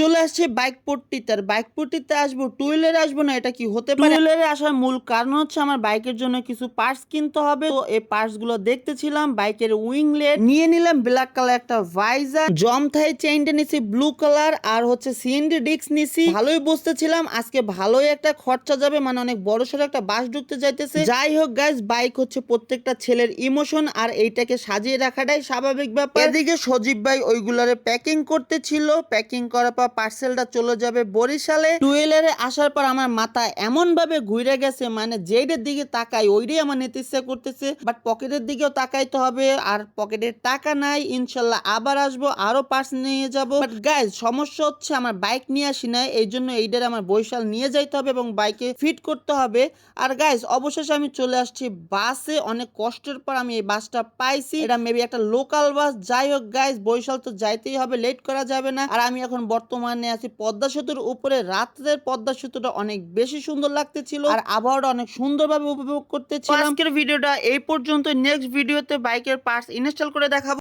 চলে আসছে বাইক পট্টিতে। আর বাইক পট্টিতে আসবো, টু হুইলারে আসবো না, এটা কি হতে পারে? টু হুইলারে আসার মূল কারণ হচ্ছে আমার বাইকের জন্য কিছু পার্টস কিনতে হবে। তো এই পার্টস গুলো দেখতেছিলাম, বাইকের উইংলেট নিয়ে নিলাম ব্ল্যাক কালার একটা ভাইজার, জম থাই চেইনটা নিছি ব্লু কালার, আর হচ্ছে সিএনডি ডিস্ক নিছি। ভালোই বুঝতেছিলাম আজকে ভালোই একটা খরচা যাবে, মানে অনেক বড় সড়ো একটা বাস ঢুকতে যাইতেছে। যাই হোক গাইস, বাইক হচ্ছে প্রত্যেকটা ছেলের ইমোশন, আর এইটাকে সাজিয়ে রাখাটাই স্বাভাবিক ব্যাপার। এদিকে সজীব ভাই ওইগুলারে প্যাকিং করতেছিল। প্যাকিং করার পর পার্সেলটা চলে যাবে বরিশালে। টুয়েলারে আসার পর আমার মাথা এমন ভাবে ঘুরে গেছে, মানে যেইটার দিকে তাকাই ওইটাই আমার নিতে ইচ্ছা করতেছে, বাট পকেটের দিকেও তাকাইতে হবে, আর পকেটের টাকা নাই। ইনশাল্লাহ আবার আসবো, আরো পার্স নিয়ে যাবো। বাট গাইজ, সমস্যা হচ্ছে আমার বাইক নিয়ে আসি নাই, এই জন্য এইটার আমার বরিশাল নিয়ে যাইতে হবে এবং বাইকে ফিট করতে হবে। আর গাইজ, অবশেষে আমি চলে আসছি বাসে। অনেক কষ্টের পর আমি এই বাসটা পাইছি। এটা মেবি একটা লোকাল বাস। যাই হোক গাইজ, বরিশাল তো যাইতেই হবে, লেট করা যাবে না। আর আমি এখন বর্তমানে আছি পদ্মা সেতুর উপরে। রাত্রের পদ্মা সেতুটা অনেক বেশি সুন্দর লাগতেছিল, আর আবহাওয়াটা অনেক সুন্দরভাবে উপভোগ করতেছিলাম। আজকের ভিডিওটা এই পর্যন্ত। নেক্সট ভিডিওতে বাইকের পার্টস ইনস্টল করে দেখাবো।